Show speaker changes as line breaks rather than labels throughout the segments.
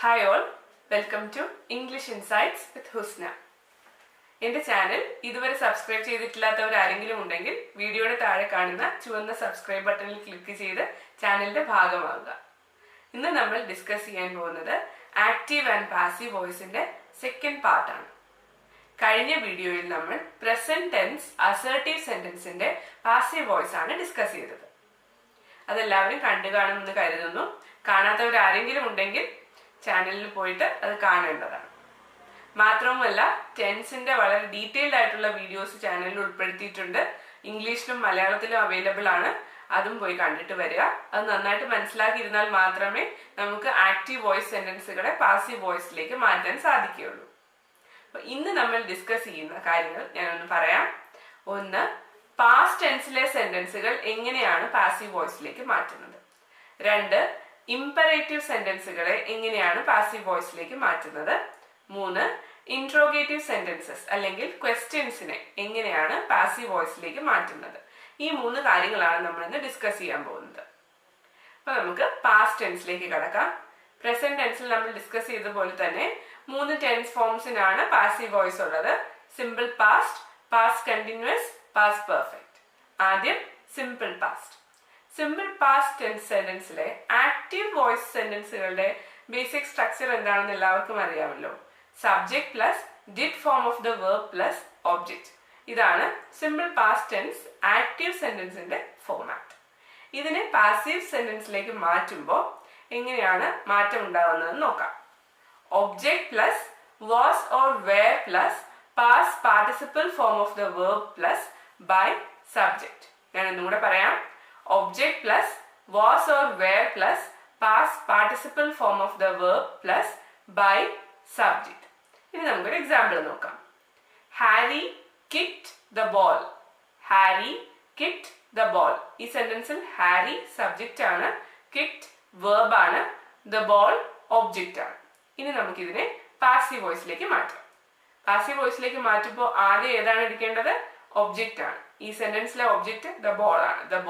Hi all, welcome to English Insights with Husna. എൻ്റെ channel ഇതുവരെ subscribe ചെയ്തിട്ടില്ലാത്തവർ ആരെങ്കിലും ഉണ്ടെങ്കിൽ വീഡിയോയുടെ താഴെ കാണുന്ന ചുവന്ന സബ്സ്ക്രൈബ് ബട്ടണിൽ ക്ലിക്ക് ചെയ്ത് ചാനലിന്റെ ഭാഗമാകുക. ഇന്ന് നമ്മൾ ഡിസ്കസ് ചെയ്യാൻ പോകുന്നത് ആക്റ്റീവ് ആൻഡ് പാസീവ് വോയിസിന്റെ സെക്കൻഡ് പാർട്ടാണ്. കഴിഞ്ഞ വീഡിയോയിൽ നമ്മൾ പ്രസന്റ് ടെൻസ് അസർട്ടീവ് സെന്റൻസിന്റെ പാസീവ് വോയിസ് ആണ് ഡിസ്കസ് ചെയ്തത്. അതെല്ലാവരും കണ്ടു കാണുമെന്ന് കരുതുന്നു. കാണാത്തവർ ആരെങ്കിലും ഉണ്ടെങ്കിൽ ചാനലിൽ പോയിട്ട് അത് കാണേണ്ടതാണ്. മാത്രവുമല്ല, ടെൻസിന്റെ വളരെ ഡീറ്റെയിൽഡ് ആയിട്ടുള്ള വീഡിയോസ് ചാനലിൽ ഉൾപ്പെടുത്തിയിട്ടുണ്ട്. ഇംഗ്ലീഷിലും മലയാളത്തിലും അവൈലബിൾ ആണ്. അതും പോയി കണ്ടിട്ട് വരിക. അത് നന്നായിട്ട് മനസ്സിലാക്കിയിരുന്നാൽ മാത്രമേ നമുക്ക് ആക്റ്റീവ് വോയിസ് സെന്റൻസുകളെ പാസീവ് വോയിസിലേക്ക് മാറ്റാൻ സാധിക്കുകയുള്ളൂ. അപ്പൊ ഇന്ന് നമ്മൾ ഡിസ്കസ് ചെയ്യുന്ന കാര്യങ്ങൾ ഞാനൊന്ന് പറയാം. ഒന്ന്, പാസ്റ്റ് ടെൻസിലെ സെന്റൻസുകൾ എങ്ങനെയാണ് പാസീവ് വോയിസിലേക്ക് മാറ്റുന്നത്. രണ്ട്, ഇംപറേറ്റീവ് സെന്റൻസുകളെ എങ്ങനെയാണ് പാസീവ് വോയിസിലേക്ക് മാറ്റുന്നത്. മൂന്ന്, ഇന്ററോഗേറ്റീവ് സെന്റൻസസ് അല്ലെങ്കിൽ ക്വസ്റ്റ്യൻസിനെ എങ്ങനെയാണ് പാസീവ് വോയിസിലേക്ക് മാറ്റുന്നത്. ഈ മൂന്ന് കാര്യങ്ങളാണ് നമ്മൾ ഇന്ന് ഡിസ്കസ് ചെയ്യാൻ പോകുന്നത്. അപ്പൊ നമുക്ക് പാസ്റ്റ് ടെൻസിലേക്ക് കടക്കാം. പ്രസന്റ് ടെൻസിൽ നമ്മൾ ഡിസ്കസ് ചെയ്ത പോലെ തന്നെ മൂന്ന് ടെൻസ് ഫോംസിനാണ് പാസീവ് വോയിസ് ഉള്ളത്. Simple past, past continuous, past perfect. ആദ്യം simple past. Simple past tense സെന്റൻസിലെ ആക്റ്റീവ് വോയിസ് സെന്റൻസുകളുടെ ബേസിക് സ്ട്രക്ചർ എന്താണെന്ന് എല്ലാവർക്കും അറിയാമല്ലോ. Subject plus did form of the verb plus object. ഇതാണ് സിമ്പിൾ പാസ്റ്റ് ടെൻസ് ആക്റ്റീവ് സെന്റൻസിന്റെ ഫോർമാറ്റ്. ഇതിനെ പാസീവ് സെന്റൻസിലേക്ക് മാറ്റുമ്പോൾ എങ്ങനെയാണ് മാറ്റം ഉണ്ടാവുന്നതെന്ന് നോക്കാം. Object plus was or were plus past participle form of the verb plus by subject. ഞാൻ ഒന്നുകൂടെ പറയാം. Object plus was or were plus past participle form of the verb plus by subject. ഇനി നമുക്കൊരു എക്സാമ്പിൾ നോക്കാം. Harry kicked the ball. Harry kicked the ball. ഈ സെന്റൻസിൽ Harry subject ആണ്, kicked verb ആണ്, the ball object ആണ്. ഇനി നമുക്കിതിനെ passive വോയിസിലേക്ക് മാറ്റാം. പാസീവ് വോയിസിലേക്ക് മാറ്റുമ്പോൾ ആദ്യം ഏതാണ് എടുക്കേണ്ടത്? ഒബ്ജക്റ്റ് ആണ്. ഈ സെന്റൻസിലെ ഒബ്ജക്റ്റ് the ball ആണ്. The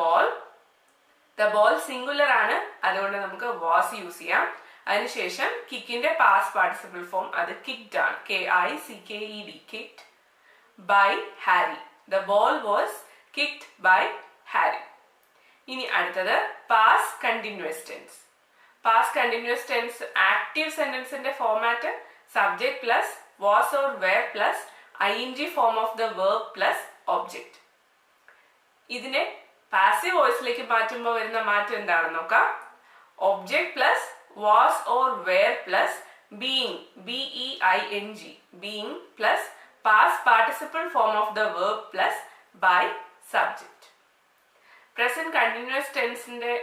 ball സിംഗുലർ ആണ്, അതുകൊണ്ട് നമുക്ക് വാസ് യൂസ് ചെയ്യാം. അതിനുശേഷം കിക്കിന്റെ പാസ്റ്റ് പാർട്ടിസിപ്പിൾ ഫോം അത് കിക്ഡ് ആണ്, KICKED, kicked by Harry. The ball was kicked by Harry. ഇനി അടുത്തത് past continuous tense. Past continuous tense active സെന്റൻസിന്റെ format subject plus was or were plus ING form of the verb plus object. ഇതിനെ passive വോയിസിലേക്ക് മാറ്റുമ്പോൾ വരുന്ന മാറ്റം എന്താണെന്ന് നോക്കാം. Object plus was or were plus being, BEING, being plus past participle form of the verb plus by subject. Present continuous ടെൻസിന്റെ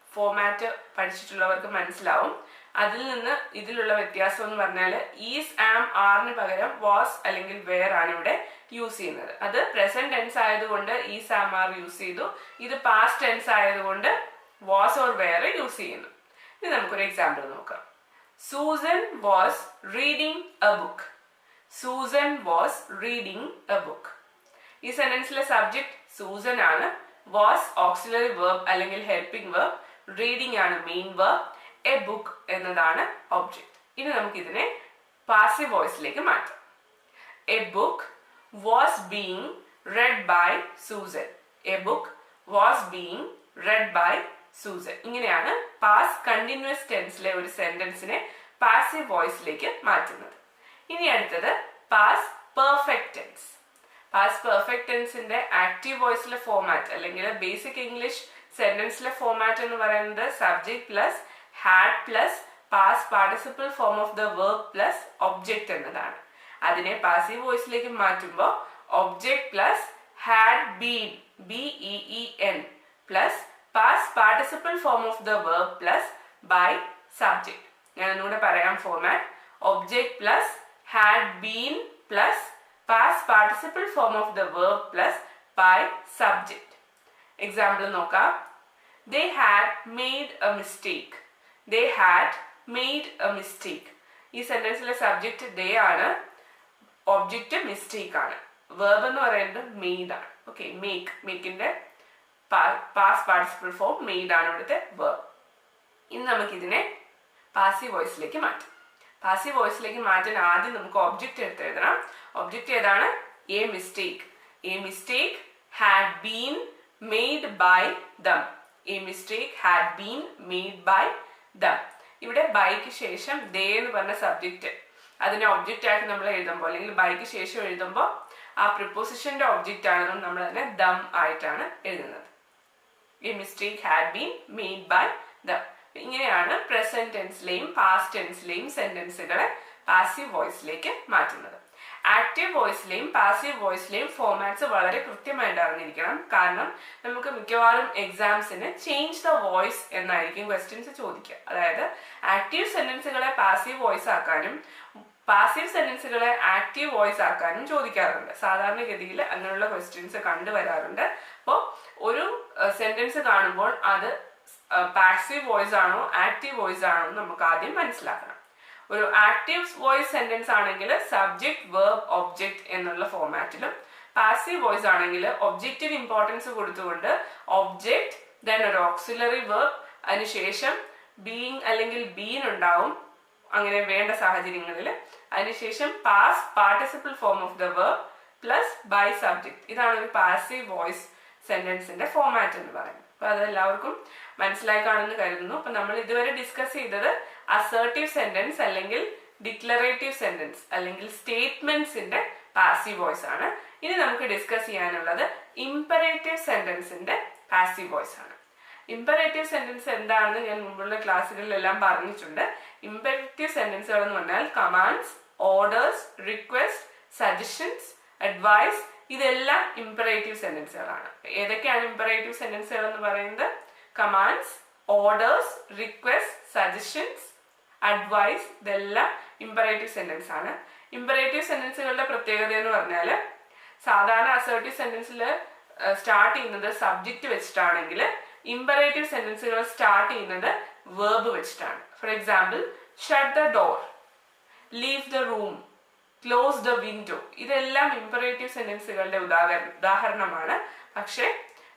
format പഠിച്ചിട്ടുള്ളവർക്ക് മനസ്സിലാവും. അതിൽ നിന്ന് ഇതിലുള്ള വ്യത്യാസം എന്ന് പറഞ്ഞാൽ ഈസ്, ആം, ആറിന് പകരം വാസ് അല്ലെങ്കിൽ വെയർ ആണ് ഇവിടെ യൂസ് ചെയ്യുന്നത്. അത് പ്രസന്റ് ടെൻസ് ആയതുകൊണ്ട് ഈസ്, ആം, ആർ യൂസ് ചെയ്തു. ഇത് പാസ്റ്റ് ടെൻസ് ആയതുകൊണ്ട് വാസ് ഓർ വെയർ യൂസ് ചെയ്യുന്നു. ഇനി നമുക്കൊരു എക്സാമ്പിൾ നോക്കാം. Susan was reading A book. Susan was reading A book. ഈ സെന്റൻസിലെ സബ്ജക്ട് സൂസൻ ആണ്, വാസ് ഓക്സിലറി വെർബ് അല്ലെങ്കിൽ ഹെൽപ്പിംഗ് വെർബ്, റീഡിംഗ് ആണ് മെയിൻ വെർബ്, എ ബുക്ക് എന്നതാണ് ഒബ്ജക്റ്റ്. ഇനി നമുക്കിതിനെ പാസീവ് വോയിസിലേക്ക് മാറ്റാം. A book was being read by Susan. A book was being read by Susan. ഇങ്ങനെയാണ് പാസ്റ്റ് കണ്ടിന്യൂസ് ടെൻസിലെ ഒരു സെന്റൻസിനെ പാസീവ് വോയിസിലേക്ക് മാറ്റുന്നത്. ഇനി അടുത്തത് past perfect tense. Past perfect ടെൻസിന്റെ ആക്റ്റീവ് വോയിസിലെ ഫോർമാറ്റ് അല്ലെങ്കിൽ ബേസിക് ഇംഗ്ലീഷ് സെന്റൻസിലെ ഫോർമാറ്റ് എന്ന് പറയുന്നത് subject plus had plus past participle form of the verb plus object എന്നതാണ്. അതിനെ പാസീവ് വോയിസിലേക്ക് മാറ്റുമ്പോൾ object plus had been, BEEN plus past participle form of the verb plus by subject. ഞാൻ ഒന്നുകൂടെ പറയാം format. Object plus had been plus past participle form of the verb plus by subject. Example നോക്കാം. They had made a mistake. They had made a mistake. ഈ സെന്റൻസിലെ subject ദേ ആണ്, object mistake ആണ്. Verb എന്ന് പറയുന്നത് made ആണ്. Okay, മേക്കിന്റെ past participle form made ആണ് ഇവിടുത്തെ വെർബ്. ഇനി നമുക്കിതിനെ പാസീവ് വോയിസിലേക്ക് മാറ്റും. പാസീവ് വോയിസിലേക്ക് മാറ്റാൻ ആദ്യം നമുക്ക് ഒബ്ജക്റ്റ് എടുത്ത് എഴുതണം. ഒബ്ജക്റ്റ് ഏതാണ്? A mistake. A mistake had been made by them. A mistake had been made by them. ഇവിടെ ബൈക്ക് ശേഷം ദേ എന്ന് പറഞ്ഞ സബ്ജക്റ്റ് അതിനെ ഒബ്ജക്റ്റ് ആയിട്ട് നമ്മൾ എഴുതുമ്പോൾ അല്ലെങ്കിൽ ബൈക്ക് ശേഷം എഴുതുമ്പോൾ ആ പ്രിപ്പോസിഷന്റെ ഒബ്ജക്റ്റ് ആണെന്നും നമ്മൾ അതിനെ ദം ആയിട്ടാണ് എഴുതുന്നത്. A mistake had been made by them. ഇങ്ങനെയാണ് പ്രസന്റ് ടെൻസിലെയും പാസ്റ്റ് ടെൻസിലെയും സെന്റൻസുകളെ പാസീവ് വോയിസിലേക്ക് മാറ്റുന്നത്. ആക്റ്റീവ് വോയിസിലെയും പാസീവ് വോയിസിലെയും ഫോമാറ്റ്സ് വളരെ കൃത്യമായിട്ട് അറിഞ്ഞിരിക്കണം. കാരണം നമുക്ക് മിക്കവാറും എക്സാംസിന് ചേഞ്ച് ദ വോയിസ് എന്നായിരിക്കും ക്വസ്റ്റ്യൻസ് ചോദിക്കുക. അതായത് ആക്റ്റീവ് സെന്റൻസുകളെ പാസീവ് വോയിസ് ആക്കാനും പാസീവ് സെന്റൻസുകളെ ആക്റ്റീവ് വോയിസ് ആക്കാനും ചോദിക്കാറുണ്ട്. സാധാരണഗതിയിൽ അങ്ങനെയുള്ള ക്വസ്റ്റ്യൻസ് കണ്ടുവരാറുണ്ട്. അപ്പോൾ ഒരു സെന്റൻസ് കാണുമ്പോൾ അത് പാസീവ് വോയിസ് ആണോ ആക്റ്റീവ് വോയിസ് ആണോ എന്ന് നമുക്ക് ആദ്യം മനസ്സിലാക്കണം. ഒരു ആക്റ്റീവ് വോയിസ് സെന്റൻസ് ആണെങ്കിൽ സബ്ജക്ട് വെർബ് ഒബ്ജക്റ്റ് എന്നുള്ള ഫോമാറ്റിലും, പാസീവ് വോയിസ് ആണെങ്കിൽ ഒബ്ജക്റ്റിന് ഇമ്പോർട്ടൻസ് കൊടുത്തുകൊണ്ട് ഒബ്ജക്റ്റ് ദെൻ ഒരു ഓക്സിലറി വെർബ് അതിനുശേഷം ബീയിങ് അല്ലെങ്കിൽ ബീൻ ഉണ്ടാവും അങ്ങനെ വേണ്ട സാഹചര്യങ്ങളിൽ. അതിനുശേഷം past participle form of the verb plus by subject. ഇതാണ് ഒരു പാസീവ് വോയിസ് സെന്റൻസിന്റെ ഫോമാറ്റ് എന്ന് പറയുന്നത്. അപ്പൊ അതെല്ലാവർക്കും മനസ്സിലായി കാണുമെന്ന് കരുതുന്നു. അപ്പൊ നമ്മൾ ഇതുവരെ ഡിസ്കസ് ചെയ്തത് അസേർട്ടീവ് സെന്റൻസ് അല്ലെങ്കിൽ ഡിക്ലറേറ്റീവ് സെന്റൻസ് അല്ലെങ്കിൽ സ്റ്റേറ്റ്മെന്റ്സിന്റെ പാസീവ് വോയിസ് ആണ്. ഇനി നമുക്ക് ഡിസ്കസ് ചെയ്യാനുള്ളത് ഇംപെറേറ്റീവ് സെന്റൻസിന്റെ പാസീവ് വോയിസ് ആണ്. ഇംപെറേറ്റീവ് സെന്റൻസ് എന്താണെന്ന് ഞാൻ മുമ്പുള്ള ക്ലാസ്സുകളിലെല്ലാം പറഞ്ഞിട്ടുണ്ട്. ഇംപെറേറ്റീവ് സെന്റൻസുകൾ എന്ന് പറഞ്ഞാൽ commands, orders, request, suggestions, advice ഇതെല്ലാം ഇംപെറേറ്റീവ് സെന്റൻസുകളാണ്. ഏതൊക്കെയാണ് ഇംപെറേറ്റീവ് സെന്റൻസുകൾ എന്ന് പറയുന്നത്? Commands, orders, request, suggestions, advice ഇതെല്ലാം ഇംപെറേറ്റീവ് സെന്റൻസ് ആണ്. ഇംപെറേറ്റീവ് സെന്റൻസുകളുടെ പ്രത്യേകത എന്ന് പറഞ്ഞാൽ സാധാരണ അസേർട്ടീവ് സെന്റൻസിൽ സ്റ്റാർട്ട് ചെയ്യുന്നത് സബ്ജക്റ്റ് വെച്ചിട്ടാണെങ്കിൽ ഇംപെറേറ്റീവ് സെന്റൻസുകൾ സ്റ്റാർട്ട് ചെയ്യുന്നത് വേർബ് വെച്ചിട്ടാണ്. For example, shut the door, leave the room, close the window ഇതെല്ലാം ഇംപെറേറ്റീവ് സെന്റൻസുകളുടെ ഉദാഹരണമാണ്. പക്ഷെ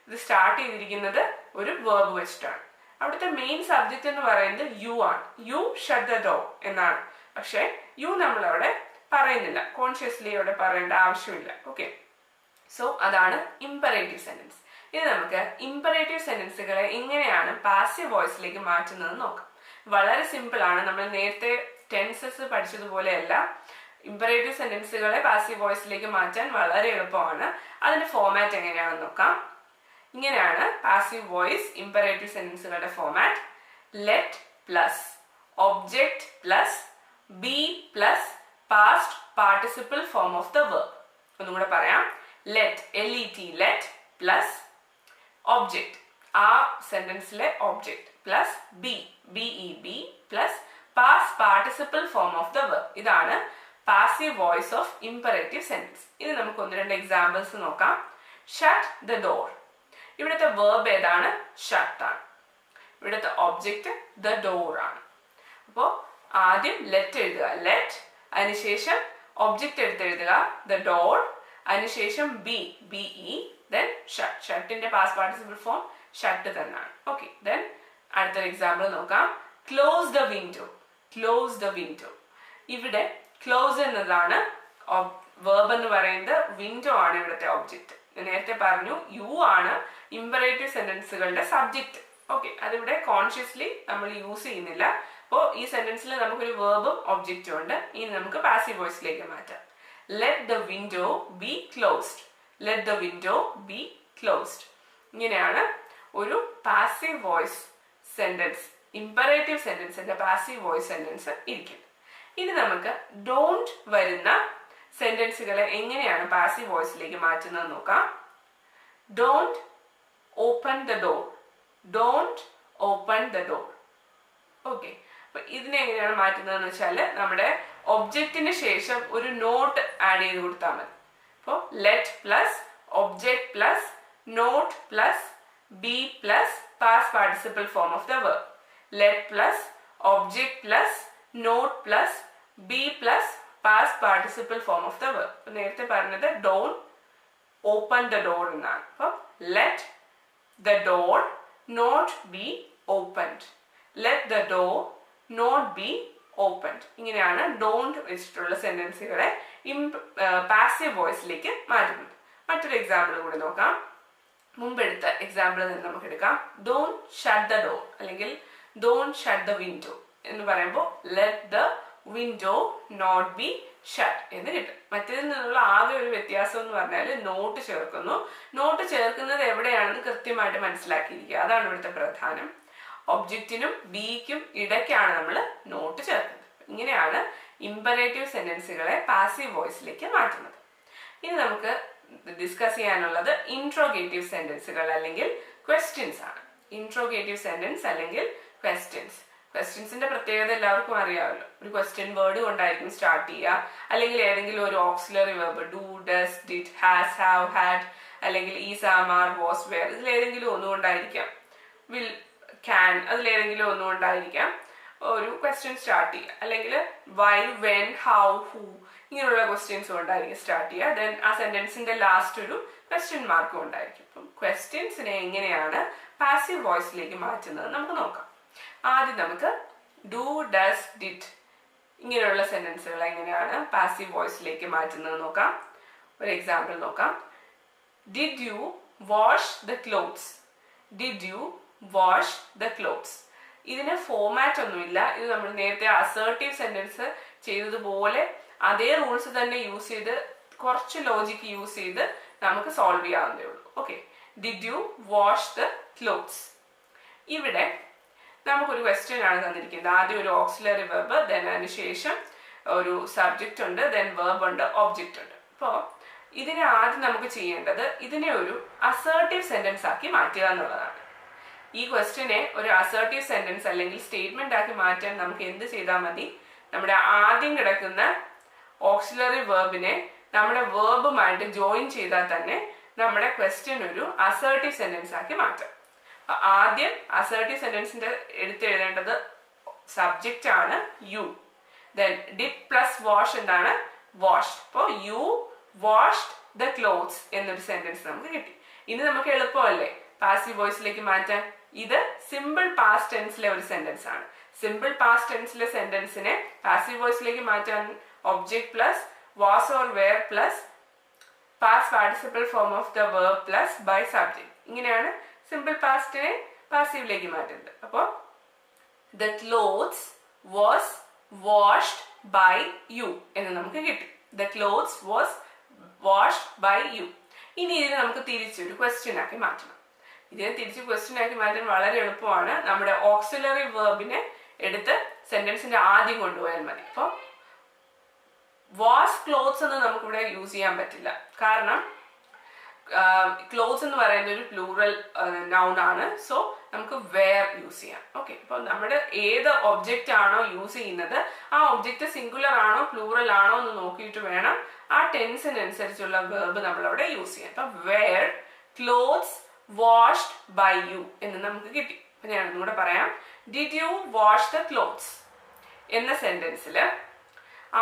ഇത് സ്റ്റാർട്ട് ചെയ്തിരിക്കുന്നത് ഒരു വേർബ് വെച്ചിട്ടാണ്. അവിടുത്തെ മെയിൻ സബ്ജക്റ്റ് എന്ന് പറയുന്നത് യു ആണ്. യു ഷട്ട് ദ ഡോർ എന്നാണ്. പക്ഷെ യു നമ്മൾ അവിടെ പറയുന്നില്ല, കോൺഷ്യസ്ലി അവിടെ പറയേണ്ട ആവശ്യമില്ല. ഓക്കെ, സോ അതാണ് ഇംപെറേറ്റീവ് സെന്റൻസ്. ഇനി നമുക്ക് ഇംപെറേറ്റീവ് സെന്റൻസുകളെ എങ്ങനെയാണ് പാസീവ് വോയിസിലേക്ക് മാറ്റുന്നത് നോക്കാം. വളരെ സിമ്പിൾ ആണ്. നമ്മൾ നേരത്തെ ടെൻസസ് പഠിച്ചതുപോലെയല്ല, ഇംപെറേറ്റീവ് സെന്റൻസുകളെ പാസീവ് വോയിസിലേക്ക് മാറ്റാൻ വളരെ എളുപ്പമാണ്. അതിന്റെ ഫോമാറ്റ് എങ്ങനെയാണെന്ന് നോക്കാം. ഇങ്ങനെയാണ് പാസീവ് വോയിസ് ഇംപെറേറ്റീവ് സെന്റൻസുകളുടെ format. Let plus object plus be plus past participle form of the verb. ഒന്നും കൂടെ പറയാം. ലെറ്റ് ലെറ്റ് പ്ലസ് ഒബ്ജക്റ്റ് ആ സെന്റൻസിലെ object plus be plus past participle form of the verb. ഇതാണ് passive voice of imperative sentence. ഇനി നമുക്ക് ഒന്ന് രണ്ട് എക്സാമ്പിൾസ് നോക്കാം. Shut the door. ഇവിടുത്തെ വെർബ് ഏതാണ്? ഷട്ട് ആണ്. ഇവിടുത്തെ ഒബ്ജക്റ്റ് ദ ഡോർ ആണ്. അപ്പോൾ ആദ്യം ലെറ്റ് എഴുതുക, ലെറ്റ്, അതിനുശേഷം ഒബ്ജക്റ്റ് എടുത്ത് എഴുതുക ദ ഡോർ, അതിനുശേഷം ബിഇ, ദെൻ ഷട്ട്. ഷട്ടിന്റെ പാസ്റ്റ് പാർട്ടിസിപ്പിൾ ഫോം ഷട്ട് തന്നെയാണ്. ഓക്കെ, ദെൻ അടുത്തൊരു എക്സാമ്പിൾ നോക്കാം. Close the window. Close the window. ഇവിടെ ക്ലോസ് എന്നതാണ് വെർബ് എന്ന് പറയുന്നത്, വിൻഡോ ആണ് ഇവിടുത്തെ ഒബ്ജക്റ്റ്. നേരത്തെ പറഞ്ഞു യു ആണ് ഇംപെറേറ്റീവ് സെന്റൻസുകളുടെ സബ്ജക്റ്റ്. ഓക്കെ, അതിവിടെ കോൺഷ്യസ്ലി നമ്മൾ യൂസ് ചെയ്യുന്നില്ല. അപ്പോൾ ഈ സെന്റൻസിൽ നമുക്കൊരു വെർബും ഒബ്ജക്റ്റും ഉണ്ട്. ഇനി നമുക്ക് പാസീവ് വോയിസിലേക്ക് മാറ്റാം. Let the window be closed. Let the window be closed. ഇങ്ങനെയാണ് ഒരു പാസീവ് വോയിസ് സെന്റൻസ്, ഇംപെറേറ്റീവ് സെന്റൻസിന്റെ പാസീവ് വോയിസ് സെന്റൻസ് ഇരിക്കുന്നത്. ഇനി നമുക്ക് ഡോണ്ട് വരുന്ന സെന്റൻസുകളെ എങ്ങനെയാണ് പാസീവ് വോയിസിലേക്ക് മാറ്റുന്നത് നോക്കാം. Don't open the door. Don't open the door. Okay, അപ്പൊ ഇതിനെ എങ്ങനെയാണ് മാറ്റുന്നതെന്ന് വെച്ചാൽ നമ്മുടെ ഒബ്ജക്റ്റിന് ശേഷം ഒരു നോട്ട് ആഡ് ചെയ്ത് കൊടുത്താൽ മതി. അപ്പോൾ let plus object plus not plus be plus past participle form of the verb. Let plus object plus not plus be plus past participle form of the verb. നേരത്തെ പറഞ്ഞത് ഡോണ്ട് ഓപ്പൺ ദ ഡോർ എന്നാണ്. അപ്പം let the door not be opened. Let the door not be opened. ഇങ്ങനെയാണ് don't വെച്ചിട്ടുള്ള സെന്റൻസുകളെ passive വോയിസിലേക്ക് മാറ്റുന്നത്. മറ്റൊരു എക്സാമ്പിൾ കൂടി നോക്കാം. മുമ്പെടുത്ത എക്സാമ്പിളിൽ നിന്ന് നമുക്ക് എടുക്കാം. ഡോണ്ട് ഷട്ട് ദ ഡോർ അല്ലെങ്കിൽ ഡോണ്ട് ഷട്ട് ദ വിൻഡോ എന്ന് പറയുമ്പോൾ let the window not be shut എന്ന് കിട്ടും. മറ്റേതിൽ നിന്നുള്ള ആകെ ഒരു വ്യത്യാസം എന്ന് പറഞ്ഞാൽ നോട്ട് ചേർക്കുന്നു. നോട്ട് ചേർക്കുന്നത് എവിടെയാണെന്ന് കൃത്യമായിട്ട് മനസ്സിലാക്കിയിരിക്കുക. അതാണ് ഇവിടുത്തെ പ്രധാനം. ഒബ്ജക്റ്റിനും ബിക്കും ഇടയ്ക്കാണ് നമ്മൾ നോട്ട് ചേർക്കുന്നത്. ഇങ്ങനെയാണ് ഇമ്പറേറ്റീവ് സെന്റൻസുകളെ പാസീവ് വോയിസിലേക്ക് മാറ്റുന്നത്. ഇനി നമുക്ക് ഡിസ്കസ് ചെയ്യാനുള്ളത് ഇൻട്രോഗേറ്റീവ് സെന്റൻസുകൾ അല്ലെങ്കിൽ ക്വസ്റ്റ്യൻസ് ആണ്. ഇൻട്രോഗേറ്റീവ് സെന്റൻസ് അല്ലെങ്കിൽ ക്വസ്റ്റ്യൻസ്. ക്വസ്റ്റ്യൻസിന്റെ പ്രത്യേകത എല്ലാവർക്കും അറിയാമല്ലോ. ഒരു ക്വസ്റ്റ്യൻ വേർഡ് കൊണ്ടായിരിക്കും സ്റ്റാർട്ട് ചെയ്യുക, അല്ലെങ്കിൽ ഏതെങ്കിലും ഒരു auxiliary verb do, does, did, has, have, had, അല്ലെങ്കിൽ is, am, are, was, were ഇതിലേതെങ്കിലും ഒന്നുകൊണ്ടായിരിക്കാം. വിൽ, ക്യാൻ അതിലേതെങ്കിലും ഒന്നുകൊണ്ടായിരിക്കാം ഒരു ക്വസ്റ്റ്യൻ സ്റ്റാർട്ട് ചെയ്യുക. അല്ലെങ്കിൽ വൈ, വെൻ, ഹൗ, ഹൂ ഇങ്ങനെയുള്ള ക്വസ്റ്റ്യൻസ് കൊണ്ടായിരിക്കും സ്റ്റാർട്ട് ചെയ്യുക. ദെൻ ആ സെന്റൻസിന്റെ ലാസ്റ്റ് ഒരു ക്വസ്റ്റ്യൻ മാർക്കും ഉണ്ടായിരിക്കും. അപ്പം ക്വസ്റ്റ്യൻസിനെ എങ്ങനെയാണ് പാസീവ് വോയിസിലേക്ക് മാറ്റുന്നത് നമുക്ക് നോക്കാം. ആദ്യം നമുക്ക് ഡു, ഡസ്, ഡിഡ് ഇങ്ങനെയുള്ള സെന്റൻസുകൾ എങ്ങനെയാണ് പാസീവ് വോയിസിലേക്ക് മാറ്റുന്നത് നോക്കാം. ഒരു എക്സാമ്പിൾ നോക്കാം. Did you wash the clothes? Did you wash the clothes. ഇതിന് ഫോമാറ്റ് ഒന്നുമില്ല. ഇത് നമ്മൾ നേരത്തെ അസേർട്ടീവ് സെന്റൻസ് ചെയ്തതുപോലെ അതേ റൂൾസ് തന്നെ യൂസ് ചെയ്ത് കുറച്ച് ലോജിക്ക് യൂസ് ചെയ്ത് നമുക്ക് സോൾവ് ചെയ്യാവുന്നതേ ഉള്ളൂ. Okay, did you wash the clothes. ഇവിടെ നമുക്കൊരു ക്വസ്റ്റ്യൻ ആണ് തന്നിരിക്കുന്നത്. ആദ്യം ഒരു ഓക്സിലറി വെർബ്, ദെൻ അതിന് ശേഷം ഒരു സബ്ജക്റ്റ് ഉണ്ട്, ദെൻ വെർബ് ഉണ്ട്, ഒബ്ജക്റ്റ് ഉണ്ട്. അപ്പോൾ ഇതിനെ ആദ്യം നമുക്ക് ചെയ്യേണ്ടത് ഇതിനെ ഒരു അസേർട്ടീവ് സെന്റൻസ് ആക്കി മാറ്റുക എന്നുള്ളതാണ്. ഈ ക്വസ്റ്റ്യനെ ഒരു അസേർട്ടീവ് സെന്റൻസ് അല്ലെങ്കിൽ സ്റ്റേറ്റ്മെന്റ് ആക്കി മാറ്റാൻ നമുക്ക് എന്ത് ചെയ്താൽ മതി? നമ്മുടെ ആദ്യം കിടക്കുന്ന ഓക്സിലറി വെർബിനെ നമ്മുടെ വെർബുമായിട്ട് ജോയിൻ ചെയ്താൽ തന്നെ നമ്മുടെ ക്വസ്റ്റ്യൻ ഒരു അസേർട്ടീവ് സെന്റൻസ് ആക്കി മാറ്റാം. ആദ്യം അസേർട്ടീവ് സെന്റൻസിന്റെ എഴുതേണ്ടത് സബ്ജക്റ്റ് ആണ് you. Then did plus wash എന്താണ്? വാഷ്ഡ്. അപ്പോൾ യു വാഷ്ഡ് ദ ക്ലോത്ത്സ് എന്നൊരു സെന്റൻസ് നമുക്ക് കിട്ടി. ഇനി നമുക്ക് എളുപ്പമല്ലേ പാസീവ് വോയിസിലേക്ക് മാറ്റാൻ? ഇത് സിമ്പിൾ പാസ്റ്റ് ടെൻസിലെ ഒരു സെന്റൻസ് ആണ്. സിമ്പിൾ പാസ്റ്റ് ടെൻസിലെ സെന്റൻസിനെ പാസീവ് വോയിസിലേക്ക് മാറ്റാൻ object plus was or were plus past participle form of the verb plus by subject. ഇങ്ങനെയാണ് സിമ്പിൾ പാസ്റ്റിനെ പാസീവിലേക്ക് മാറ്റുന്നത്. അപ്പോൾ the clothes was washed by you എന്ന് നമുക്ക് കിട്ടി. The clothes was washed by you. ഇനി ഇതിനെ നമുക്ക് തിരിച്ചൊരു ക്വസ്റ്റ്യൻ ആക്കി മാറ്റണം. ഇതിനെ തിരിച്ച് ക്വസ്റ്റ്യൻ ആക്കി മാറ്റാൻ വളരെ എളുപ്പമാണ്. നമ്മുടെ ഓക്സിലറി വെർബിനെ എടുത്ത് സെന്റൻസിന്റെ ആദ്യം കൊണ്ടുപോയാൽ മതി. അപ്പോൾ വാഷ് ക്ലോത്ത്സ് എന്ന് നമുക്കിവിടെ യൂസ് ചെയ്യാൻ പറ്റില്ല. കാരണം ക്ലോത്ത്സ് എന്ന് പറയുന്നത് ഒരു പ്ലൂറൽ നൗൺ ആണ്. സോ നമുക്ക് വെയർ യൂസ് ചെയ്യാം. ഓക്കെ, അപ്പോൾ നമ്മുടെ ഏത് ഒബ്ജക്റ്റ് ആണോ യൂസ് ചെയ്യുന്നത് ആ ഒബ്ജക്റ്റ് സിംഗുലർ ആണോ പ്ലൂറൽ ആണോ എന്ന് നോക്കിയിട്ട് വേണം ആ ടെൻസിനനുസരിച്ചുള്ള വെർബ് നമ്മളവിടെ യൂസ് ചെയ്യാം. അപ്പം were clothes washed by you എന്ന് നമുക്ക് കിട്ടി. അപ്പൊ ഞാൻ ഒന്നുകൂടെ പറയാം. Did you wash the clothes എന്ന സെന്റൻസിൽ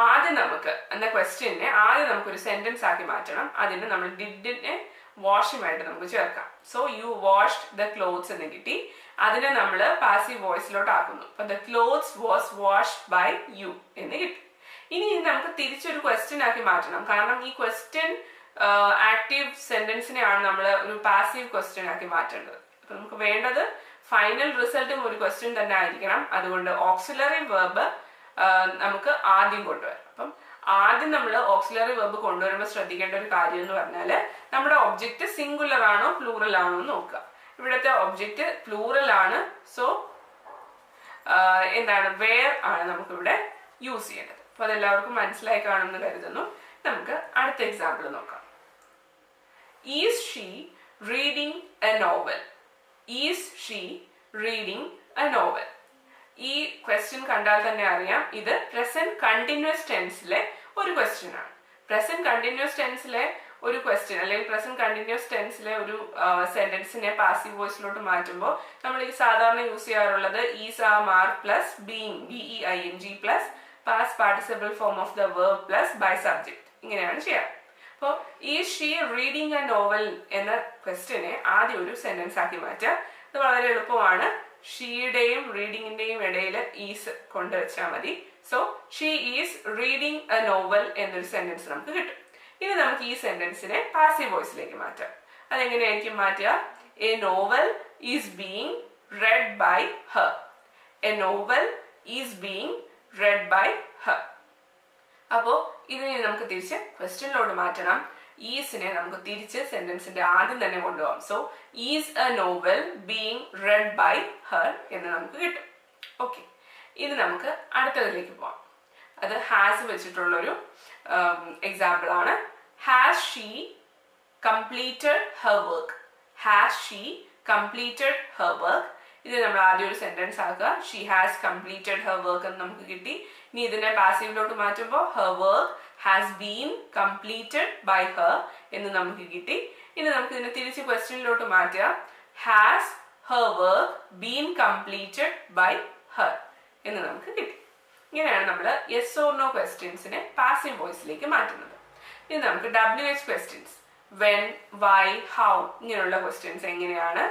ആദ്യം നമുക്ക് എന്ന ക്വസ്റ്റ്യനെ ആദ്യം നമുക്കൊരു സെന്റൻസ് ആക്കി മാറ്റണം. അതിന് നമ്മൾ ഡിഡിനെ വാഷുമായിട്ട് നമുക്ക് ചേർക്കാം. So you washed the clothes എന്ന് കിട്ടി. അതിനെ നമ്മൾ പാസീവ് വോയിസിലോട്ട് ആക്കുന്നു. അപ്പൊ the clothes was washed by you എന്ന് കിട്ടി. ഇനി ഇത് നമുക്ക് തിരിച്ചൊരു ക്വസ്റ്റ്യൻ ആക്കി മാറ്റണം. കാരണം ഈ ക്വസ്റ്റ്യൻ ആക്റ്റീവ് സെന്റൻസിനെയാണ് നമ്മൾ ഒരു പാസീവ് ക്വസ്റ്റ്യൻ ആക്കി മാറ്റേണ്ടത്. അപ്പൊ നമുക്ക് വേണ്ടത് ഫൈനൽ റിസൾട്ടും ഒരു ക്വസ്റ്റ്യൻ തന്നെ ആയിരിക്കണം. അതുകൊണ്ട് ഓക്സിലറി വെർബ് നമുക്ക് ആദ്യം കൊണ്ടുവരാം. അപ്പം ആദ്യം നമ്മൾ ഓക്സിലറി വെർബ് കൊണ്ടുവരുമ്പോൾ ശ്രദ്ധിക്കേണ്ട ഒരു കാര്യം എന്ന് പറഞ്ഞാൽ നമ്മുടെ ഒബ്ജക്റ്റ് സിംഗുലർ ആണോ പ്ലൂറൽ ആണോ എന്ന് നോക്കുക. ഇവിടുത്തെ ഒബ്ജക്റ്റ് പ്ലൂറൽ ആണ്. സോ എന്താണ് വെയർ ആണ് നമുക്കിവിടെ യൂസ് ചെയ്യേണ്ടത്. അപ്പൊ അതെല്ലാവർക്കും മനസ്സിലായി കാണുമെന്ന് കരുതുന്നു. നമുക്ക് അടുത്ത എക്സാമ്പിൾ നോക്കാം. Is she reading a novel? Is she reading a novel? ഈ ക്വസ്റ്റ്യൻ കണ്ടാൽ തന്നെ അറിയാം ഇത് പ്രസന്റ് കണ്ടിന്യൂസ് ടെൻസിലെ ഒരു ക്വസ്റ്റ്യൻ ആണ്. പ്രസന്റ് കണ്ടിന്യൂസ് ടെൻസിലെ ഒരു ക്വസ്റ്റ്യൻ അല്ലെങ്കിൽ പ്രസന്റ് കണ്ടിന്യൂസ് ടെൻസിലെ ഒരു സെന്റൻസിനെ പാസീവ് വോയിസിലോട്ട് മാറ്റുമ്പോൾ നമ്മൾ ഈ സാധാരണ യൂസ് ചെയ്യാറുള്ളത് is, am, are plus being BEING plus past participle form of the verb plus by subject. ഇങ്ങനെയാണ് ചെയ്യാറ്. അപ്പോൾ is she reading a novel എന്ന ക്വസ്റ്റ്യനെ ആദ്യം ഒരു സെന്റൻസ് ആക്കി മാറ്റുക. ഇത് വളരെ എളുപ്പമാണ്. ഷീയുടെയും റീഡിങ്ങിന്റെയും ഇടയിൽ ഈസ് കൊണ്ടുവച്ചാൽ മതി. So she is reading A novel എന്നൊരു സെന്റൻസ് നമുക്ക് കിട്ടും. ഇനി നമുക്ക് ഈ സെന്റൻസിനെ പാസീവ് വോയിസിലേക്ക് മാറ്റാം. അതെങ്ങനെയായിരിക്കും മാറ്റുക? A novel is being read by her. A novel is being read by her. അപ്പോ ഇതിനെ നമുക്ക് തിരിച്ച് ക്വസ്റ്റ്യനിലോട്ട് മാറ്റണം. ഈസിനെ നമുക്ക് തിരിച്ച് സെന്റൻസിന്റെ ആദ്യം തന്നെ കൊണ്ടുപോകാം. So is a novel being read by her എന്ന് നമുക്ക് കിട്ടും. ഓക്കെ, ഇനി നമുക്ക് അടുത്തതിലേക്ക് പോവാം. അത് ഹാസ് വെച്ചിട്ടുള്ളൊരു എക്സാമ്പിൾ ആണ്. Has she completed her work. Has she completed her work. ഇത് നമ്മൾ ആദ്യം ഒരു സെന്റൻസ് ആക്കുക. She has completed her work എന്ന് നമുക്ക് കിട്ടി. ഇനി ഇതിനെ പാസീവിലോട്ട് മാറ്റുമ്പോൾ her work has been completed by her എന്ന് നമുക്ക് കിട്ടി. ഇനി നമുക്ക് ഇതിനെ തിരിച്ച് ക്വസ്റ്റ്യനിലോട്ട് മാറ്റുക. Has her work been completed by her എന്ന് നമുക്ക് കിട്ടി. ഇങ്ങനെയാണ് നമ്മൾ യെസ് ഓർ നോ ക്വസ്റ്റ്യൻസിനെ പാസീവ് വോയിസിലേക്ക് മാറ്റുന്നത്. ഇനി നമുക്ക് WH questions, when, why, how ഇങ്ങനെയുള്ള ക്വസ്റ്റ്യൻസ് എങ്ങനെയാണ്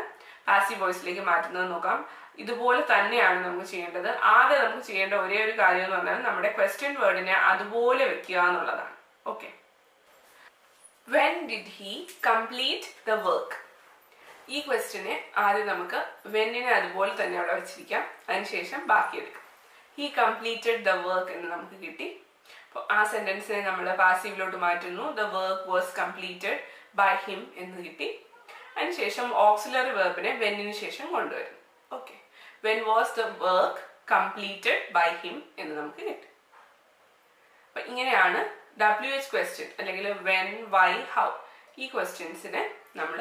പാസീവ് വോയിസിലേക്ക് മാറ്റുന്നത് നോക്കാം. ഇതുപോലെ തന്നെയാണ് നമുക്ക് ചെയ്യേണ്ടത്. ആദ്യം നമുക്ക് ചെയ്യേണ്ട ഒരേ ഒരു കാര്യം എന്ന് പറഞ്ഞാൽ നമ്മുടെ ക്വസ്റ്റ്യൻ വേർഡിനെ അതുപോലെ വെക്കുക എന്നുള്ളതാണ്. Okay, when did he complete the work. ഈ ക്വസ്റ്റ്യനെ ആദ്യം നമുക്ക് വെന്നിനെ അതുപോലെ തന്നെ അവിടെ വെച്ചിരിക്കാം. അതിനുശേഷം ബാക്കി എടുക്കാം. ഹി കംപ്ലീറ്റഡ് ദ വർക്ക് എന്ന് നമുക്ക് കിട്ടി. അപ്പോൾ ആ സെന്റൻസിനെ നമ്മൾ പാസീവിലോട്ട് മാറ്റുന്നു. The work was completed by him എന്ന് കിട്ടി. അതിനുശേഷം ഓക്സിലറി വെർബിനെ വെന്നിന് ശേഷം കൊണ്ടുവരും. Okay, when was the work completed by him എന്ന് നമുക്ക് കിട്ടി. അപ്പൊ ഇങ്ങനെയാണ് WH ക്വസ്റ്റ്യൻ അല്ലെങ്കിൽ വെൻ, വൈ, ഹൗ ഈ ക്വസ്റ്റ്യൻസിനെ നമ്മൾ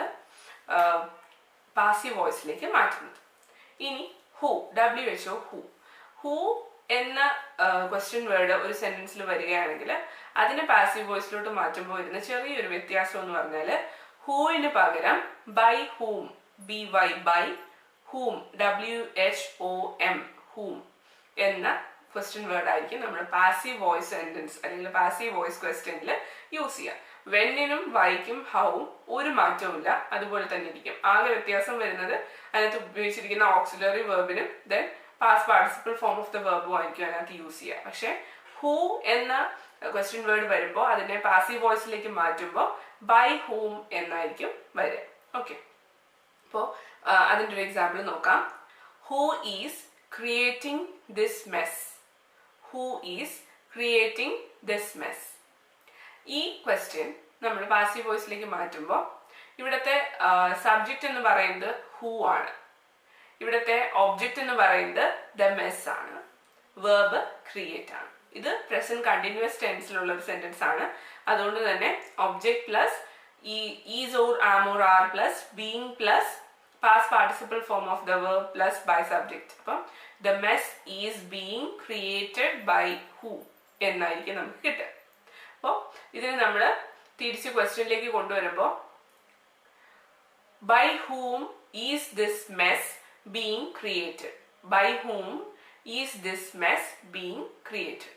പാസീവ് വോയിസിലേക്ക് മാറ്റുന്നത്. ഇനി ഹു, WHO ഹു. ഹു എന്ന ക്വസ്റ്റ്യൻ വേർഡ് ഒരു സെന്റൻസിൽ വരികയാണെങ്കിൽ അതിനെ പാസീവ് വോയിസിലോട്ട് മാറ്റുമ്പോൾ വരുന്ന ചെറിയൊരു വ്യത്യാസം എന്ന് പറഞ്ഞാൽ ഹൂവിന് പകരം by whom, BY by whom, WHOM whom എന്ന ക്വസ്റ്റ്യൻ വേർഡ് ആയിരിക്കും നമ്മൾ പാസീവ് വോയിസ് സെന്റൻസ് അല്ലെങ്കിൽ പാസീവ് വോയിസ് ക്വസ്റ്റ്യനിൽ യൂസ് ചെയ്യുക. വെന്നിനും വൈക്കും ഹൗവും ഒരു മാറ്റവും ഇല്ല, അതുപോലെ തന്നെ ഇരിക്കും. ആകെ വ്യത്യാസം വരുന്നത് അതിനകത്ത് ഉപയോഗിച്ചിരിക്കുന്ന ഓക്സിലറി വെർബിനും then past participle form of the വെർബും ആയിരിക്കും അതിനകത്ത് യൂസ് ചെയ്യുക. പക്ഷെ ഹൂ എന്ന ക്വസ്റ്റ്യൻ വേർഡ് വരുമ്പോൾ അതിനെ പാസീവ് വോയിസിലേക്ക് മാറ്റുമ്പോൾ ബൈ ഹൂം എന്നായിരിക്കും വരിക. ഓക്കെ, അപ്പോൾ അതിൻ്റെ ഒരു എക്സാമ്പിൾ നോക്കാം. Who is creating this mess. Who is creating this mess. ഈ ക്വസ്റ്റ്യൻ നമ്മൾ പാസീവ് വോയിസിലേക്ക് മാറ്റുമ്പോൾ ഇവിടുത്തെ സബ്ജക്റ്റ് എന്ന് പറയുന്നത് ഹൂ ആണ്. ഇവിടുത്തെ ഒബ്ജക്റ്റ് എന്ന് പറയുന്നത് ദ മെസ് ആണ്. വെർബ് ക്രിയേറ്റ് ആണ്. ഇത് പ്രസന്റ് കണ്ടിന്യൂസ് ടെൻസിലുള്ള ഒരു സെന്റൻസ് ആണ്. അതുകൊണ്ട് തന്നെ object plus is or am or are plus being plus past participle form of the verb plus by subject. അപ്പം the mess is being created by who എന്നായിരിക്കും നമുക്ക് കിട്ടുക. അപ്പോൾ ഇതിന് നമ്മൾ തിരിച്ച് ക്വസ്റ്റ്യനിലേക്ക് കൊണ്ടുവരുമ്പോൾ by whom is this mess being created. By whom is this mess being created?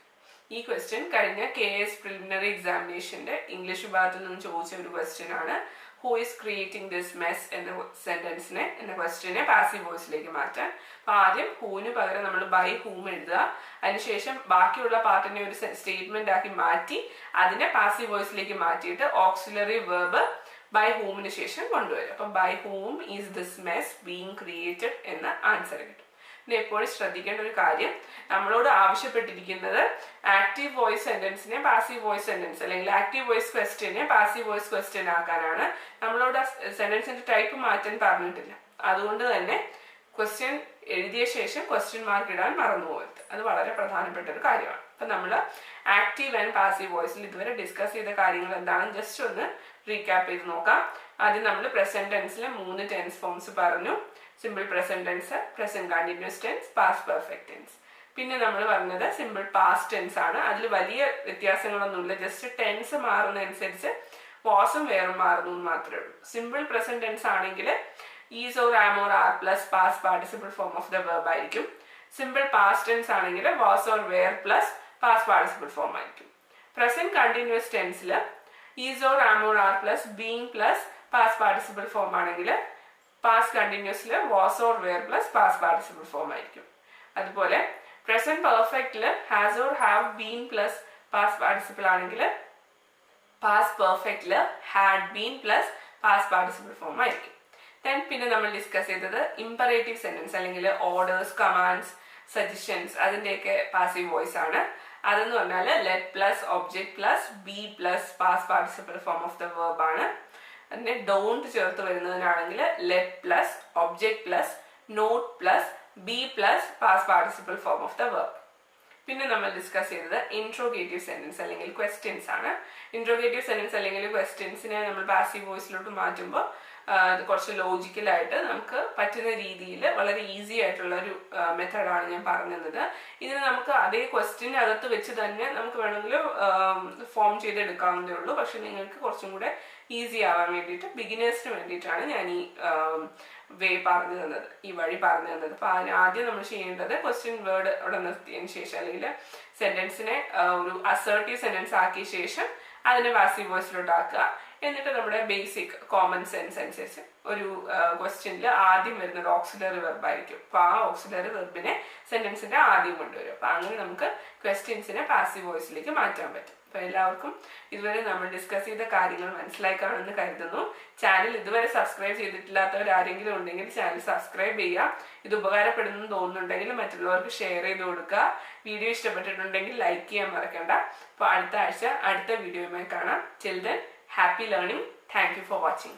ഈ ക്വസ്റ്റ്യൻ കഴിഞ്ഞ KS പ്രിലിമിനറി എക്സാമിനേഷന്റെ ഇംഗ്ലീഷ് ഭാഗത്ത് നിന്ന് ചോദിച്ച ഒരു ക്വസ്റ്റ്യൻ ആണ്. Who is creating this mess എന്ന സെന്റൻസിനെ എന്ന ക്വസ്റ്റ്യനെ പാസീവ് വോയിസിലേക്ക് മാറ്റാൻ. അപ്പൊ ആദ്യം ഹൂവിന് പകരം നമ്മൾ ബൈ ഹൂം എഴുതുക. അതിനുശേഷം ബാക്കിയുള്ള പാർട്ടിനെ ഒരു സ്റ്റേറ്റ്മെന്റ് ആക്കി മാറ്റി അതിനെ പാസീവ് വോയിസിലേക്ക് മാറ്റിയിട്ട് ഓക്സിലറി വെർബ് ബൈ ഹൂമിന് ശേഷം കൊണ്ടുവരും. അപ്പം by whom is this mess being created എന്ന ആൻസർ കിട്ടും. പിന്നെ എപ്പോഴും ശ്രദ്ധിക്കേണ്ട ഒരു കാര്യം, നമ്മളോട് ആവശ്യപ്പെട്ടിരിക്കുന്നത് ആക്റ്റീവ് വോയിസ് സെന്റൻസിനെ പാസീവ് വോയിസ് സെന്റൻസ് അല്ലെങ്കിൽ ആക്റ്റീവ് വോയിസ് ക്വസ്റ്റ്യനെ പാസീവ് വോയിസ് ക്വസ്റ്റ്യൻ ആക്കാനാണ്. നമ്മളോട് സെന്റൻസിന്റെ ടൈപ്പ് മാറ്റാൻ പറഞ്ഞിട്ടില്ല. അതുകൊണ്ട് തന്നെ ക്വസ്റ്റ്യൻ എഴുതിയ ശേഷം ക്വസ്റ്റ്യൻ മാർക്ക് ഇടാൻ മറന്നു പോകരുത്. അത് വളരെ പ്രധാനപ്പെട്ട ഒരു കാര്യമാണ്. അപ്പൊ നമ്മൾ ആക്റ്റീവ് ആൻഡ് പാസീവ് വോയിസിൽ ഇതുവരെ ഡിസ്കസ് ചെയ്ത കാര്യങ്ങൾ എന്താണെന്ന് ജസ്റ്റ് ഒന്ന് റീക്യാപ്പ് ചെയ്ത് നോക്കാം. ആദ്യം നമ്മൾ പ്രസന്റ് ടെൻസിലെ 3 ടെൻസ് ഫോംസ് പറഞ്ഞു. Simple present tense, present continuous tense, past perfect tense. പിന്നെ നമ്മൾ പറഞ്ഞത് സിമ്പിൾ പാസ്റ്റ് ടെൻസ് ആണ്. അതിൽ വലിയ വ്യത്യാസങ്ങളൊന്നുമില്ല, ജസ്റ്റ് ടെൻസ് മാറുന്നതനുസരിച്ച് വാസും വേറും മാറുന്നു എന്ന് മാത്രമേ ഉള്ളൂ. സിമ്പിൾ പ്രസന്റ് ടെൻസ് ആണെങ്കിൽ is or am or are plus past participle form of the verb ആയിരിക്കും. സിമ്പിൾ പാസ്റ്റ് ടെൻസ് ആണെങ്കിൽ was or were plus past participle form ആയിരിക്കും. പ്രസന്റ് കണ്ടിന്യൂസ് ടെൻസിൽ is or am or are plus being plus past participle form ആണെങ്കിൽ past കണ്ടിന്യൂസിൽ was or were plus past participle form ആയിരിക്കും. അതുപോലെ present പെർഫെക്റ്റിൽ has or have been plus past participle ആണെങ്കിൽ past പെർഫെക്റ്റിൽ had been plus past participle form ആയിരിക്കും. Then പിന്നെ നമ്മൾ discuss ചെയ്തത് ഇമ്പറേറ്റീവ് സെന്റൻസ് അല്ലെങ്കിൽ ഓർഡേഴ്സ്, കമാൻഡ്സ്, സജഷൻസ് അതിൻ്റെയൊക്കെ പാസീവ് വോയിസ് ആണ്. അതെന്ന് പറഞ്ഞാൽ let plus object plus be plus past participle form of the verb ആണ്. അതിനെ ഡോണ്ട് ചേർത്ത് വരുന്നതിനാണെങ്കിൽ let plus object plus not plus be plus past participle form of the verb. പിന്നെ നമ്മൾ ഡിസ്കസ് ചെയ്തത് ഇൻട്രോഗേറ്റീവ് സെന്റൻസ് അല്ലെങ്കിൽ ക്വസ്റ്റ്യൻസ് ആണ്. Interrogative sentence അല്ലെങ്കിൽ ക്വസ്റ്റ്യൻസിനെ നമ്മൾ പാസീവ് വോയിസിലോട്ട് മാറ്റുമ്പോൾ കുറച്ച് ലോജിക്കലായിട്ട് നമുക്ക് പറ്റുന്ന രീതിയിൽ വളരെ ഈസി ആയിട്ടുള്ള ഒരു മെത്തേഡാണ് ഞാൻ പറഞ്ഞു തന്നത്. ഇതിന് നമുക്ക് അതേ ക്വസ്റ്റ്യൻ അകത്ത് വെച്ച് തന്നെ നമുക്ക് വേണമെങ്കിൽ ഫോം ചെയ്തെടുക്കാവുന്നതേ ഉള്ളൂ. പക്ഷെ നിങ്ങൾക്ക് കുറച്ചും കൂടെ ഈസി ആവാൻ വേണ്ടിയിട്ട് ബിഗിനേഴ്സിന് വേണ്ടിയിട്ടാണ് ഞാൻ ഈ പറഞ്ഞു തന്നത്, ഈ വഴി പറഞ്ഞു തന്നത്. അപ്പോൾ ആദ്യം നമ്മൾ ചെയ്യേണ്ടത് ക്വസ്റ്റ്യൻ വേർഡ് അവിടെ നിർത്തിയതിന് ശേഷം അല്ലെങ്കിൽ സെന്റൻസിനെ ഒരു അസേർട്ടീവ് സെന്റൻസ് ആക്കിയ ശേഷം അതിനെ പാസീവ് വോയിസിലോട്ട് ആക്കുക. എന്നിട്ട് നമ്മുടെ ബേസിക് കോമൺ സെൻസ് അനുസരിച്ച് ഒരു ക്വസ്റ്റ്യനിൽ ആദ്യം വരുന്നത് ഓക്സിലറി വെർബ് ആയിരിക്കും. അപ്പോൾ ആ ഓക്സിലറി വെർബിനെ സെന്റൻസിന്റെ ആദ്യം കൊണ്ടുവരും. അപ്പോൾ അങ്ങനെ നമുക്ക് ക്വസ്റ്റ്യൻസിനെ പാസീവ് വോയിസിലേക്ക് മാറ്റാൻ പറ്റും. അപ്പോൾ എല്ലാവർക്കും ഇതുവരെ നമ്മൾ ഡിസ്കസ് ചെയ്ത കാര്യങ്ങൾ മനസ്സിലായി കാണുമെന്ന് കരുതുന്നു. ചാനൽ ഇതുവരെ സബ്സ്ക്രൈബ് ചെയ്തിട്ടില്ലാത്തവർ ആരെങ്കിലും ഉണ്ടെങ്കിൽ ചാനൽ സബ്സ്ക്രൈബ് ചെയ്യുക. ഇത് ഉപകാരപ്പെടുന്നു തോന്നുന്നുണ്ടെങ്കിൽ മറ്റുള്ളവർക്ക് ഷെയർ ചെയ്ത് കൊടുക്കുക. വീഡിയോ ഇഷ്ടപ്പെട്ടിട്ടുണ്ടെങ്കിൽ ലൈക്ക് ചെയ്യാൻ മറക്കണ്ട. അപ്പോൾ അടുത്ത ആഴ്ച അടുത്ത വീഡിയോയുമായി കാണാം. Till then, happy learning. Thank you for watching.